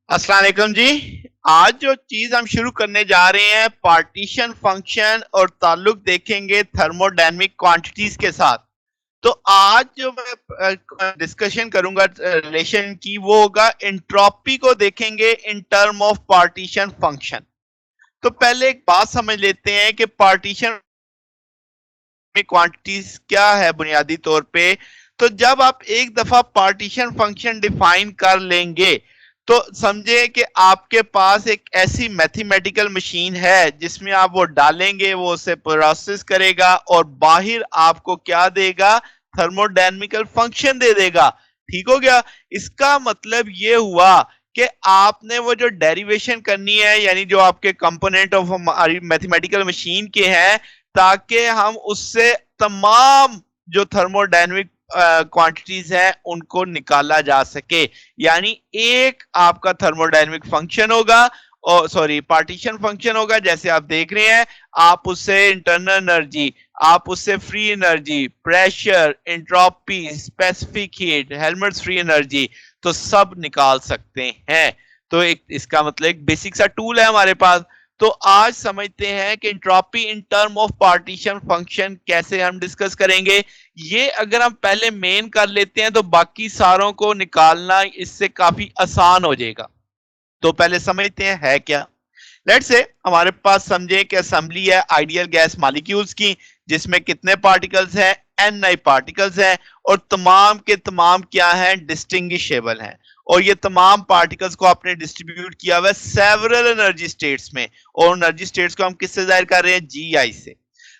अस्सलाम वालेकुम जी। आज जो चीज हम शुरू करने जा रहे हैं पार्टीशन फंक्शन और ताल्लुक देखेंगे थर्मोडायनेमिक क्वांटिटीज के साथ। तो आज जो मैं डिस्कशन करूंगा रिलेशन की वो होगा एंट्रोपी को देखेंगे in term of partition function. तो पहले एक बात समझ लेते हैं कि पार्टीशन में क्वांटिटीज क्या है बुनियादी तौर पे। तो जब आप एक दफा पार्टीशन फंक्शन डिफाइन कर लेंगे तो समझे कि आपके पास एक ऐसी मैथमेटिकल मशीन है जिसमें आप वो डालेंगे, वो उसे प्रोसेस करेगा और बाहर आपको क्या देगा, थर्मोडायनेमिकल फंक्शन दे देगा। ठीक हो गया। इसका मतलब ये हुआ कि आपने वो जो डेरिवेशन करनी है, यानी जो आपके कंपोनेंट ऑफ हमारी मैथमेटिकल मशीन के हैं, ताकि हम उससे तमाम जो थर्मोडायनेमिक क्वांटिटीज हैं उनको निकाला जा सके। यानी एक आपका थर्मोडायनेमिक फंक्शन होगा और सॉरी पार्टीशन फंक्शन होगा, जैसे आप देख रहे हैं। आप उससे इंटरनल एनर्जी, आप उससे free energy, pressure, entropy, specific heat, Helmholtz free energy, तो सब निकाल सकते हैं। तो एक इसका मतलब एक बेसिक सा टूल है हमारे पास। तो आज समझते हैं कि entropy in term of partition function कैसे हम डिस्कस करेंगे। ये अगर हम पहले मेन कर लेते हैं तो बाकी सारों को निकालना इससे काफी आसान हो जाएगा। तो पहले समझते हैं है क्या। लेट्स से हमारे पास समझे कि असेंबली है आइडियल गैस मॉलिक्यूल्स की, जिसमें कितने पार्टिकल्स हैं, एन आई पार्टिकल्स हैं, और तमाम के तमाम क्या हैं, डिस्टिंग्विशेबल हैं। और ये तमाम पार्टिकल्स को आपने डिस्ट्रीब्यूट किया हुआ है सेवरल एनर्जी स्टेट्स में, और एनर्जी स्टेट्स को हम किससे जाहिर कर रहे हैं, जी आई से।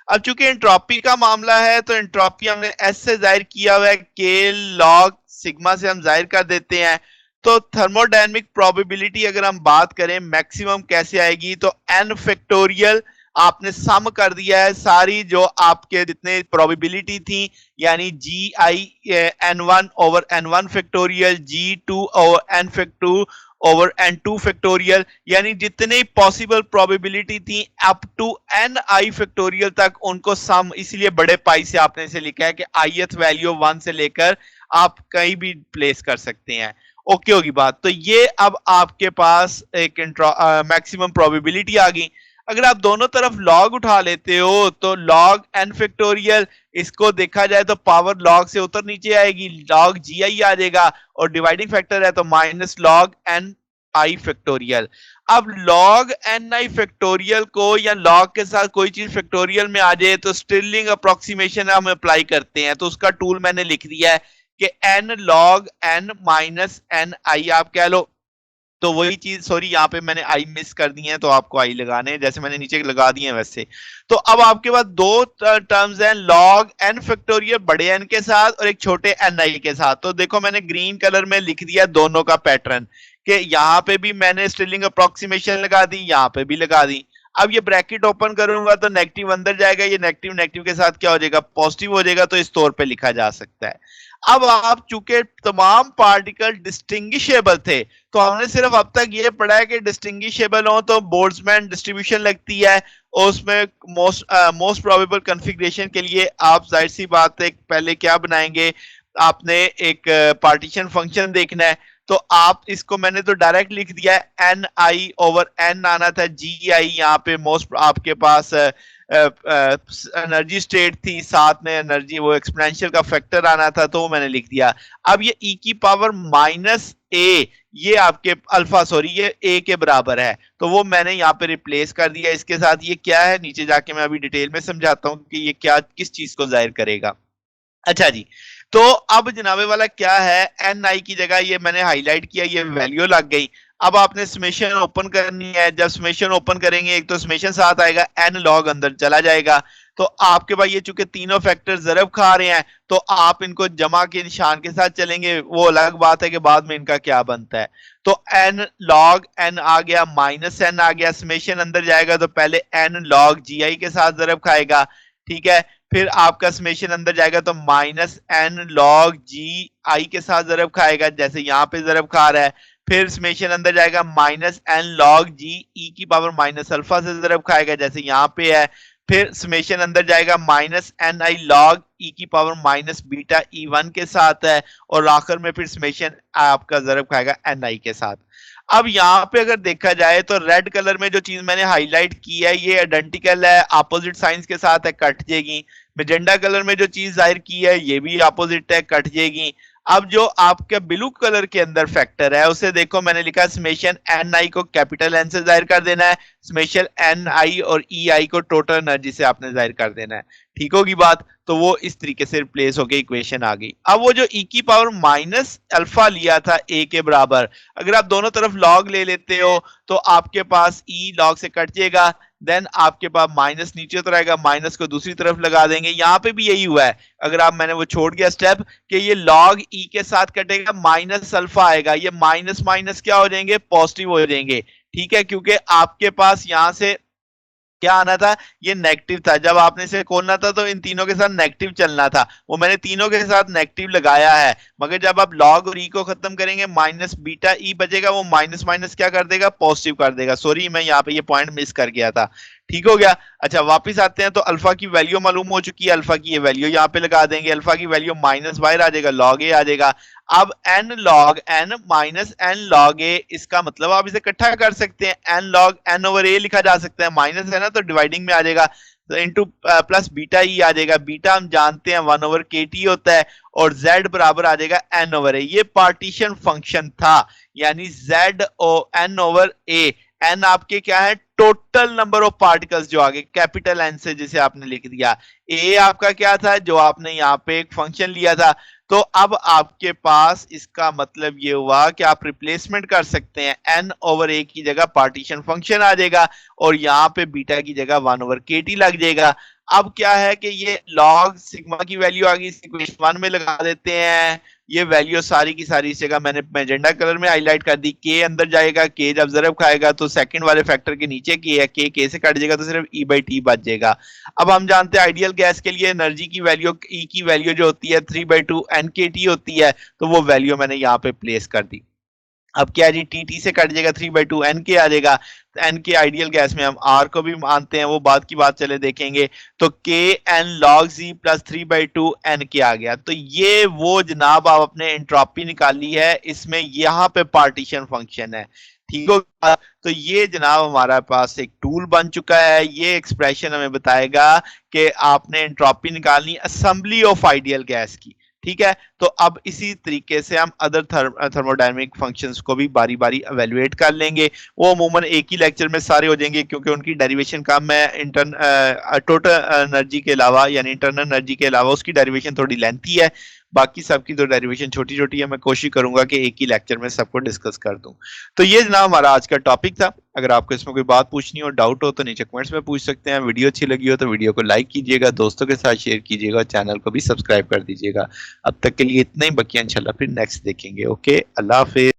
अब चूंकि एंट्रोपी का मामला है तो एंट्रोपी हमने एस से जाहिर किया हुआ है, के लॉग सिग्मा से हम जाहिर कर देते हैं। तो थर्मोडायनेमिक प्रोबेबिलिटी अगर हम बात करें मैक्सिमम कैसे आएगी, तो एन फैक्टोरियल आपने सम कर दिया है सारी जो आपके जितने प्रोबेबिलिटी थी, यानी G I N one over N one factorial, G two over N factorial over N two factorial, यानी जितने पॉसिबल प्रोबेबिलिटी थी up to N I factorial तक, उनको सम इसलिए बड़े पाई से आपने इसे लिखा है कि आईएथ वैल्यू वन से लेकर आप कहीं भी प्लेस कर सकते हैं। ओके होगी बात। तो ये अब आपके पास एक मैक्सिमम प्रोबेबिलिटी आ गई। अगर आप दोनों तरफ लॉग उठा लेते हो तो लॉग एन फैक्टोरियल, इसको देखा जाए तो पावर लॉग से उतर नीचे आएगी, लॉग जी आई आ जाएगा, और डिवाइडिंग फैक्टर है तो minus log N I factorial. अब लॉग एन आई फैक्टोरियल को या लॉग के साथ कोई चीज फैक्टोरियल में आ जाए तो स्टिरलिंग अप्रोक्सीमेशन हम अप्लाई करते हैं, तो उसका टूल मैंने लिख दिया है कि N log N minus N I आप कह लो। तो वही चीज, सॉरी यहाँ पे मैंने आई मिस कर दी है, तो आपको आई लगाने हैं जैसे मैंने नीचे लगा दिए हैं वैसे। तो अब आपके पास दो टर्म्स हैं, लॉग एन फैक्टोरियल बड़े एन के साथ और एक छोटे एन आई के साथ। तो देखो मैंने ग्रीन कलर में लिख दिया दोनों का पैटर्न, कि यहाँ पे भी मैंने स्टिलिंग अप्रोक्सीमेशन लगा दी, यहाँ पे भी लगा दी। अब ये ब्रैकेट ओपन करूंगा तो नेगेटिव अंदर जाएगा, ये नेगेटिव नेगेटिव के साथ क्या हो जाएगा, पॉजिटिव हो जाएगा, तो इस तौर पे लिखा जा सकता है। अब आप चूंकि तमाम पार्टिकल डिस्टिंग्विशेबल थे, तो हमने सिर्फ अब तक ये पढ़ा है कि डिस्टिंग्विशेबल हो तो बोल्ट्जमैन डिस्ट्रीब्यूशन लगती है, और उसमें मोस्ट प्रोबेबल कॉन्फ़िगरेशन के लिए आप जाहिर सी बात है पहले क्या बनाएंगे, आपने एक पार्टीशन फंक्शन देखना है। तो आप इसको मैंने तो डायरेक्ट लिख दिया है, एन आई ओवर एन आना था, जी आई यहाँ पे मोस्ट आपके पास एनर्जी स्टेट थी, साथ में एनर्जी वो एक्सपोनेंशियल का फैक्टर आना था, तो वो मैंने लिख दिया। अब ये ई की पावर माइनस ए, ये आपके अल्फा सॉरी ये ए के बराबर है, तो वो मैंने यहाँ पे रिप्लेस कर दिया इसके साथ। ये क्या है, नीचे जाके मैं अभी डिटेल में समझाता हूँ कि ये क्या किस चीज को जाहिर करेगा। अच्छा जी। तो अब जनाबे वाला क्या है, एन आई की जगह ये मैंने हाईलाइट किया, ये वैल्यू लग गई। अब आपने समेशन ओपन करनी है, जब समेशन ओपन करेंगे एक तो समेशन साथ आएगा, एन लॉग अंदर चला जाएगा। तो आपके पास ये चूंकि तीनों फैक्टर जरब खा रहे हैं, तो आप इनको जमा के निशान के साथ चलेंगे, वो अलग बात है कि बाद में इनका क्या बनता है। तो एन लॉग एन आ गया, माइनस एन आ गया, समेशन अंदर जाएगा तो पहले एन लॉग जी आई के साथ जरब खाएगा, ठीक है। फिर आपका समेशन अंदर जाएगा तो माइनस एन लॉग जी आई के साथ जरब खाएगा, जैसे यहाँ पे जरब खा रहा है। फिर समेशन अंदर जाएगा माइनस एन लॉग जी ई की पावर माइनस अल्फा से जरब खाएगा, जैसे यहाँ पे है। फिर समेशन अंदर जाएगा माइनस एन आई लॉग ई की power minus beta E one के साथ है, और आखिर में फिर समेशन आपका जरब खाएगा एन आई के साथ। अब यहाँ पे अगर देखा जाए तो रेड कलर में जो चीज मैंने हाईलाइट की है ये आइडेंटिकल है, अपोजिट साइंस के साथ है, कट जाएगी। मैजेंडा कलर में जो चीज जाहिर की है ये भी अपोजिट है, कट जाएगी। अब जो आपके ब्लू कलर के अंदर फैक्टर है उसे देखो, मैंने लिखा समेशन एन आई को कैपिटल एन से जाहिर कर देना है, समेशन एन आई और ई आई को टोटल एनर्जी से आपने जाहिर कर देना है। ठीक होगी बात? तो वो इस तरीके से रिप्लेस होकर इक्वेशन आ गई। अब वो जो ई की पावर माइनस अल्फा लिया था ए के बराबर, अगर आप दोनों तरफ लॉग ले लेते हो तो आपके पास ई लॉग से कट जाएगा, देन आपके पास माइनस नीचे तो रहेगा, माइनस को दूसरी तरफ लगा देंगे। यहां पे भी यही हुआ है, अगर आप, मैंने वो छोड़ गया स्टेप कि ये लॉग ई के साथ कटेगा, माइनस अल्फा आएगा, ये माइनस माइनस क्या हो जाएंगे, पॉजिटिव हो जाएंगे। ठीक है, क्योंकि आपके पास यहां से क्या आना था, ये नेगेटिव था। जब आपने इसे खोलना था तो इन तीनों के साथ नेगेटिव चलना था, वो मैंने तीनों के साथ नेगेटिव लगाया है। मगर जब आप लॉग और ई को खत्म करेंगे, माइनस बीटा ई बचेगा, वो माइनस माइनस क्या कर देगा, पॉजिटिव कर देगा। सॉरी, मैं यहाँ पे ये पॉइंट मिस कर गया था। ठीक हो गया? अच्छा, वापस आते हैं तो अल्फा की वैल्यू मालूम हो चुकी है, अल्फा की ये वैल्यू यहाँ पे लगा देंगे, अल्फा की वैल्यू माइनस बाहर आ जाएगा, लॉग ए आ जाएगा। अब N log N minus N log A, इसका मतलब आप इसे इकट्ठा कर सकते हैं, N log N over A लिखा जा सकता है, माइनस है ना तो डिवाइडिंग में आ जाएगा, तो इंटू प्लस बीटा ई आ जाएगा। बीटा हम जानते हैं 1 ओवर के टी होता है, और z बराबर आ जाएगा एन ओवर ए। ये पार्टीशन फंक्शन था, यानी z ओ एन ओवर ए। एन आपके क्या है, टोटल नंबर ऑफ पार्टिकल्स जो आगे कैपिटल एन से जिसे आपने लिख दिया। ए आपका क्या था, जो आपने यहाँ पे एक फंक्शन लिया था। तो अब आपके पास इसका मतलब ये हुआ कि आप रिप्लेसमेंट कर सकते हैं, एन ओवर ए की जगह पार्टीशन फंक्शन आ जाएगा, और यहाँ पे बीटा की जगह 1 ओवर के टी लग जाएगा। अब क्या है कि ये लॉग सिग्मा की वैल्यू आ गई, इक्वेशन 1 में लगा देते हैं। ये वैल्यू सारी की सारी इस जगह मैंने मैजेंडा कलर में हाईलाइट कर दी। के अंदर जाएगा, के जब जरब खाएगा तो सेकंड वाले फैक्टर के नीचे के है, के से कट जाएगा तो सिर्फ ई बाई टी बच जाएगा। अब हम जानते हैं आइडियल गैस के लिए एनर्जी की वैल्यू, ई की वैल्यू जो होती है 3/2 एन के टी होती है, तो वो वैल्यू मैंने यहाँ पे प्लेस कर दी। अब क्या जी, टी टी से कट जाएगा, 3/2 एन के आ जाएगा। तो एन के आइडियल गैस में हम आर को भी मानते हैं, वो बाद की बात चले देखेंगे। तो K N log G plus 3/2 N K आ गया। तो ये वो जनाब आप अपने एंट्रोपी निकाली है, इसमें यहाँ पे पार्टीशन फंक्शन है। ठीक होगा? तो ये जनाब हमारा पास एक टूल बन चुका है। ये एक्सप्रेशन हमें बताएगा कि आपने एंट्रोपी निकालनी असेंबली ऑफ आइडियल गैस की। ठीक है, तो अब इसी तरीके से हम अदर थर्मोडायनेमिक फंक्शंस को भी बारी बारी एवेलुएट कर लेंगे। वो अमूमन एक ही लेक्चर में सारे हो जाएंगे, क्योंकि उनकी डेरिवेशन कम है। टोटल एनर्जी के अलावा, यानी इंटरनल एनर्जी के अलावा, उसकी डेरिवेशन थोड़ी लेंथी है। बाकी सबकी तो डेरिवेशन छोटी छोटी है। मैं कोशिश करूंगा कि एक ही लेक्चर में सबको डिस्कस कर दूं। तो ये जनाब हमारा आज का टॉपिक था। अगर आपको इसमें कोई बात पूछनी हो, डाउट हो, तो नीचे कमेंट्स में पूछ सकते हैं। वीडियो अच्छी लगी हो तो वीडियो को लाइक कीजिएगा, दोस्तों के साथ शेयर कीजिएगा, और चैनल को भी सब्सक्राइब कर दीजिएगा। अब तक के लिए इतना ही, बाकी इंशाल्लाह फिर नेक्स्ट देखेंगे। ओके, अल्लाह हाफिज।